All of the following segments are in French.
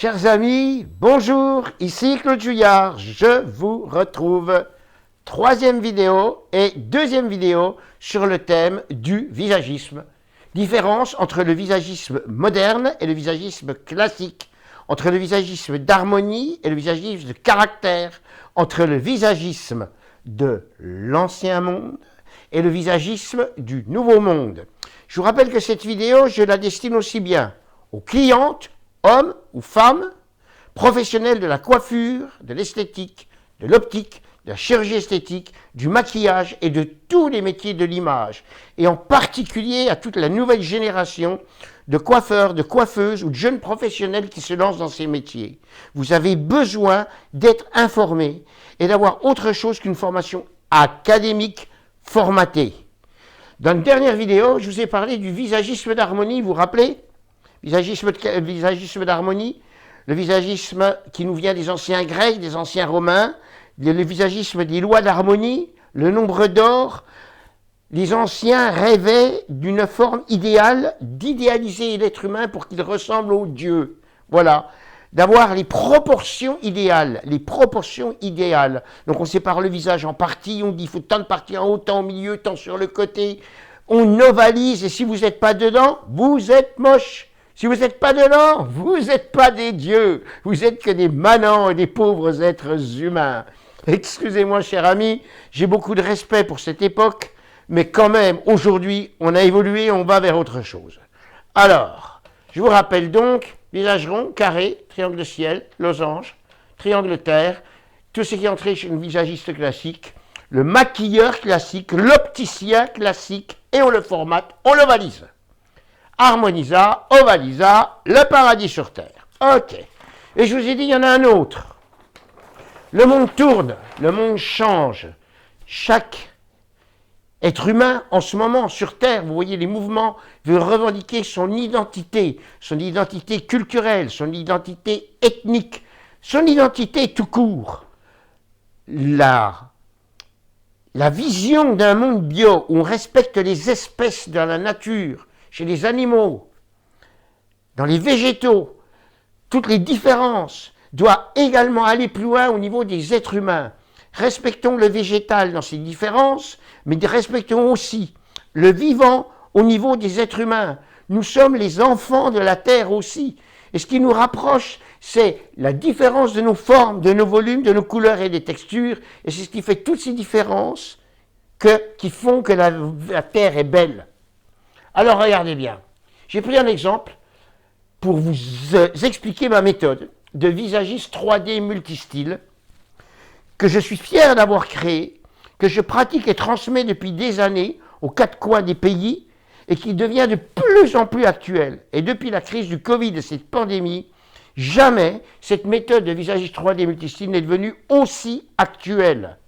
Chers amis, bonjour, ici Claude Juillard, je vous retrouve. Troisième vidéo et deuxième vidéo sur le thème du visagisme. Différence entre le visagisme moderne et le visagisme classique, entre le visagisme d'harmonie et le visagisme de caractère, entre le visagisme de l'ancien monde et le visagisme du nouveau monde. Je vous rappelle que cette vidéo, je la destine aussi bien aux clientes, hommes ou femmes, professionnels de la coiffure, de l'esthétique, de l'optique, de la chirurgie esthétique, du maquillage et de tous les métiers de l'image, et en particulier à toute la nouvelle génération de coiffeurs, de coiffeuses ou de jeunes professionnels qui se lancent dans ces métiers. Vous avez besoin d'être informés et d'avoir autre chose qu'une formation académique formatée. Dans une dernière vidéo, je vous ai parlé du visagisme d'harmonie, vous vous rappelez ? Visagisme d'harmonie, le visagisme qui nous vient des anciens Grecs, des anciens Romains, le visagisme des lois d'harmonie, le nombre d'or. Les anciens rêvaient d'une forme idéale, d'idéaliser l'être humain pour qu'il ressemble au Dieu. Voilà, d'avoir les proportions idéales, Donc on sépare le visage en parties, on dit il faut tant de parties en haut, tant au milieu, tant sur le côté. On ovalise et si vous n'êtes pas dedans, vous êtes moche. Si vous n'êtes pas dedans, vous n'êtes pas des dieux. Vous êtes que des manants et des pauvres êtres humains. Excusez-moi, cher ami, j'ai beaucoup de respect pour cette époque, mais quand même, aujourd'hui, on a évolué, on va vers autre chose. Alors, je vous rappelle donc, visage rond, carré, triangle de ciel, losange, triangle terre, tout ce qui est entré chez un visagiste classique, le maquilleur classique, l'opticien classique, et on le formate, on le valise. Harmonisa, ovalisa, le paradis sur terre. Ok. Et je vous ai dit, il y en a un autre. Le monde tourne, le monde change. Chaque être humain, en ce moment, sur Terre, vous voyez les mouvements, veut revendiquer son identité culturelle, son identité ethnique, son identité tout court. La vision d'un monde bio où on respecte les espèces dans la nature, chez les animaux, dans les végétaux, toutes les différences, doit également aller plus loin au niveau des êtres humains. Respectons le végétal dans ses différences, mais respectons aussi le vivant au niveau des êtres humains. Nous sommes les enfants de la Terre aussi. Et ce qui nous rapproche, c'est la différence de nos formes, de nos volumes, de nos couleurs et des textures. Et c'est ce qui fait toutes ces différences qui font que la Terre est belle. Alors regardez bien, j'ai pris un exemple pour vous expliquer ma méthode de visagiste 3D multistyle que je suis fier d'avoir créée, que je pratique et transmets depuis des années aux quatre coins des pays et qui devient de plus en plus actuelle. Et depuis la crise du Covid et cette pandémie, jamais cette méthode de visagiste 3D multistyle n'est devenue aussi actuelle.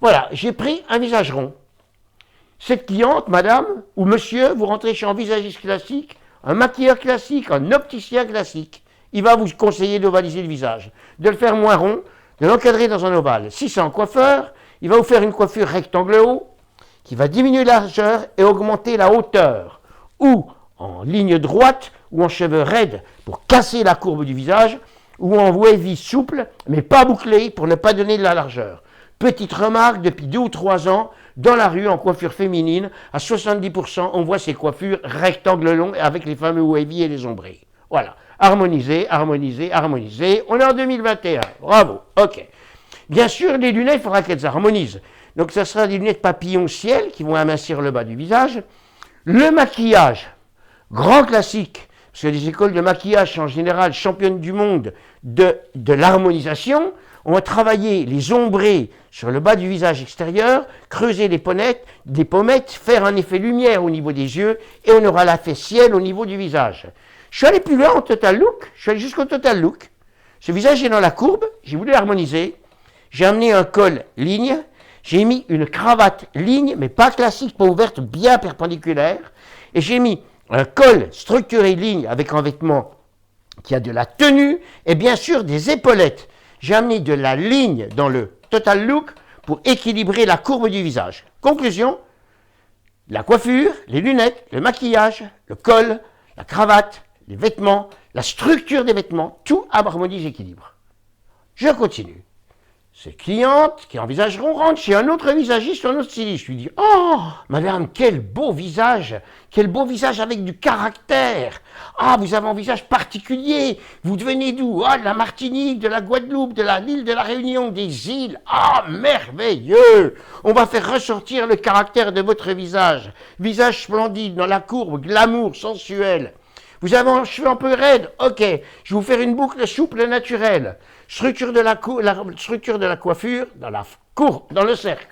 Voilà, j'ai pris un visage rond. Cette cliente, madame ou monsieur, vous rentrez chez un visagiste classique, un maquilleur classique, un opticien classique. Il va vous conseiller d'ovaliser le visage, de le faire moins rond, de l'encadrer dans un ovale. Si c'est un coiffeur, il va vous faire une coiffure rectangle haut qui va diminuer la largeur et augmenter la hauteur, ou en ligne droite, ou en cheveux raides pour casser la courbe du visage, ou en wavy souple, mais pas bouclé pour ne pas donner de la largeur. Petite remarque, depuis 2 ou 3 ans, dans la rue, en coiffure féminine, à 70%, on voit ces coiffures rectangles longs avec les fameux wavy et les ombrés. Voilà. Harmoniser, harmoniser, harmoniser. On est en 2021. Bravo. OK. Bien sûr, les lunettes, il faudra qu'elles harmonisent. Donc, ça sera des lunettes papillon ciel qui vont amincir le bas du visage. Le maquillage, grand classique, parce que les écoles de maquillage sont en général championnes du monde de l'harmonisation. On va travailler les ombrés sur le bas du visage extérieur, creuser les pommettes, faire un effet lumière au niveau des yeux, et on aura l'effet ciel au niveau du visage. Je suis allé plus loin en total look, je suis allé jusqu'au total look. Ce visage est dans la courbe, j'ai voulu harmoniser. J'ai amené un col ligne, j'ai mis une cravate ligne, mais pas classique, pas ouverte, bien perpendiculaire. Et j'ai mis un col structuré ligne avec un vêtement qui a de la tenue, et bien sûr des épaulettes. J'ai amené de la ligne dans le total look pour équilibrer la courbe du visage. Conclusion, la coiffure, les lunettes, le maquillage, le col, la cravate, les vêtements, la structure des vêtements, tout harmonie, j'équilibre. Je continue. Ces clientes qui envisageront rentrent chez un autre visagiste ou un autre styliste. Je lui dis, oh, madame, quel beau visage avec du caractère. Ah, vous avez un visage particulier. Vous venez d'où? Ah, de la Martinique, de la Guadeloupe, de l'île de la Réunion, des îles. Ah, merveilleux. On va faire ressortir le caractère de votre visage. Visage splendide, dans la courbe, glamour, sensuel. Vous avez un cheveu un peu raide? Ok, je vais vous faire une boucle souple naturelle. Structure de la coiffure dans la courbe, dans le cercle.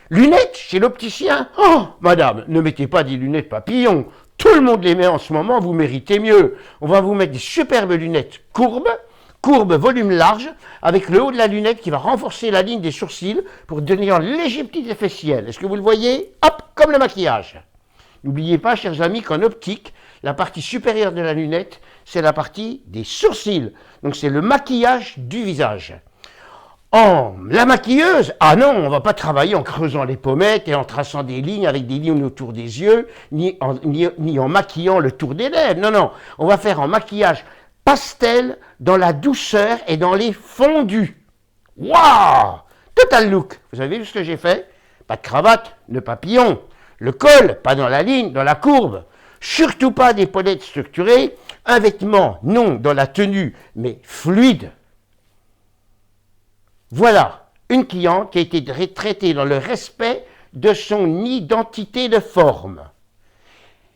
Lunettes chez l'opticien? Oh, madame, ne mettez pas des lunettes papillons. Tout le monde les met en ce moment, vous méritez mieux. On va vous mettre des superbes lunettes courbe volume large, avec le haut de la lunette qui va renforcer la ligne des sourcils pour donner un léger petit effet ciel. Est-ce que vous le voyez? Hop, comme le maquillage. N'oubliez pas, chers amis, qu'en optique, la partie supérieure de la lunette, c'est la partie des sourcils. Donc c'est le maquillage du visage. La maquilleuse, ah non, on ne va pas travailler en creusant les pommettes et en traçant des lignes avec des lignes autour des yeux, ni en maquillant le tour des lèvres. Non, non, on va faire un maquillage pastel dans la douceur et dans les fondus. Waouh! Total look. Vous avez vu ce que j'ai fait? Pas de cravate, de papillon. Le col, pas dans la ligne, dans la courbe. Surtout pas d'épaulettes structurées. Un vêtement, non dans la tenue, mais fluide. Voilà, une cliente qui a été traitée dans le respect de son identité de forme.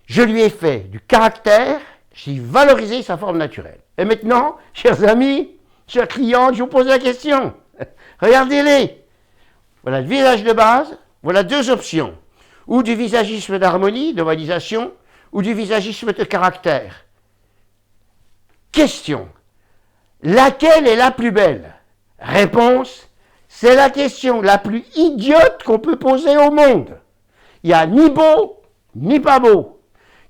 Je lui ai fait du caractère, j'ai valorisé sa forme naturelle. Et maintenant, chers amis, chers clientes, je vous pose la question. Regardez-les. Voilà le visage de base, voilà deux options. Ou du visagisme d'harmonie, de validation, ou du visagisme de caractère. Question. Laquelle est la plus belle? Réponse. C'est la question la plus idiote qu'on peut poser au monde. Il n'y a ni beau, ni pas beau.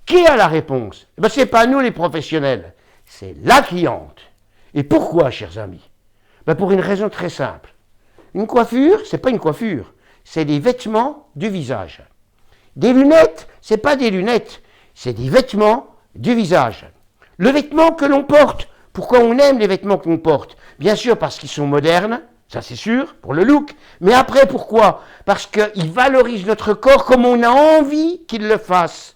Qui a la réponse? Ben, ce n'est pas nous les professionnels, c'est la cliente. Et pourquoi, chers amis? Ben, pour une raison très simple. Une coiffure, ce n'est pas une coiffure, c'est des vêtements du visage. Des lunettes, ce n'est pas des lunettes, c'est des vêtements du visage. Le vêtement que l'on porte, pourquoi on aime les vêtements que l'on porte? Bien sûr parce qu'ils sont modernes, ça c'est sûr, pour le look. Mais après, pourquoi? Parce qu'ils valorisent notre corps comme on a envie qu'il le fasse.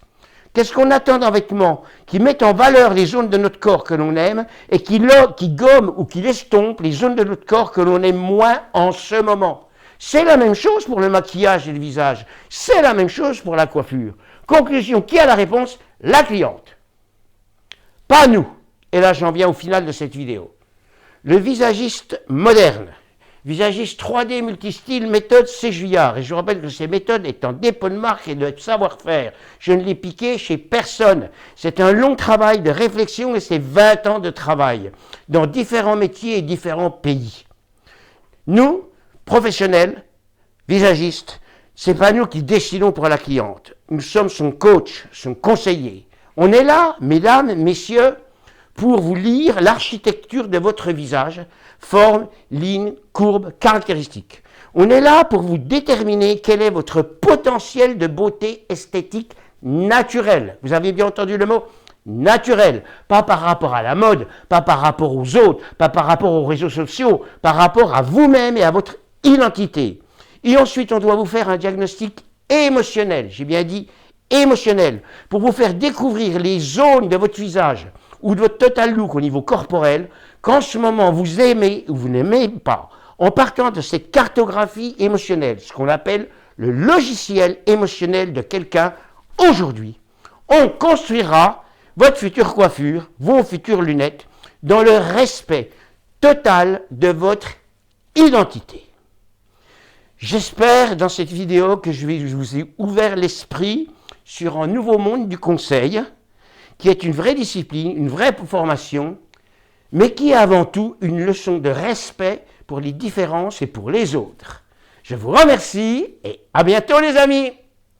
Qu'est-ce qu'on attend d'un vêtement? Qui met en valeur les zones de notre corps que l'on aime et qui gomme ou qui estompe les zones de notre corps que l'on aime moins en ce moment. C'est la même chose pour le maquillage et le visage. C'est la même chose pour la coiffure. Conclusion, qui a la réponse? La cliente. Pas nous. Et là, j'en viens au final de cette vidéo. Le visagiste moderne, visagiste 3D multistyle, méthode C. Juillard. Et je vous rappelle que ces méthodes est en dépôt de marque et de savoir-faire. Je ne l'ai piqué chez personne. C'est un long travail de réflexion et c'est 20 ans de travail dans différents métiers et différents pays. Nous, professionnels, visagistes, c'est pas nous qui décidons pour la cliente. Nous sommes son coach, son conseiller. On est là, mesdames, messieurs, pour vous lire l'architecture de votre visage, forme, ligne, courbe, caractéristiques. On est là pour vous déterminer quel est votre potentiel de beauté esthétique naturelle. Vous avez bien entendu le mot naturel, pas par rapport à la mode, pas par rapport aux autres, pas par rapport aux réseaux sociaux, par rapport à vous-même et à votre identité. Et ensuite, on doit vous faire un diagnostic émotionnel, j'ai bien dit émotionnel, pour vous faire découvrir les zones de votre visage ou de votre total look au niveau corporel, qu'en ce moment vous aimez ou vous n'aimez pas, en partant de cette cartographie émotionnelle, ce qu'on appelle le logiciel émotionnel de quelqu'un, aujourd'hui, on construira votre future coiffure, vos futures lunettes, dans le respect total de votre identité. J'espère dans cette vidéo que je vous ai ouvert l'esprit sur un nouveau monde du conseil, qui est une vraie discipline, une vraie formation, mais qui est avant tout une leçon de respect pour les différences et pour les autres. Je vous remercie et à bientôt les amis!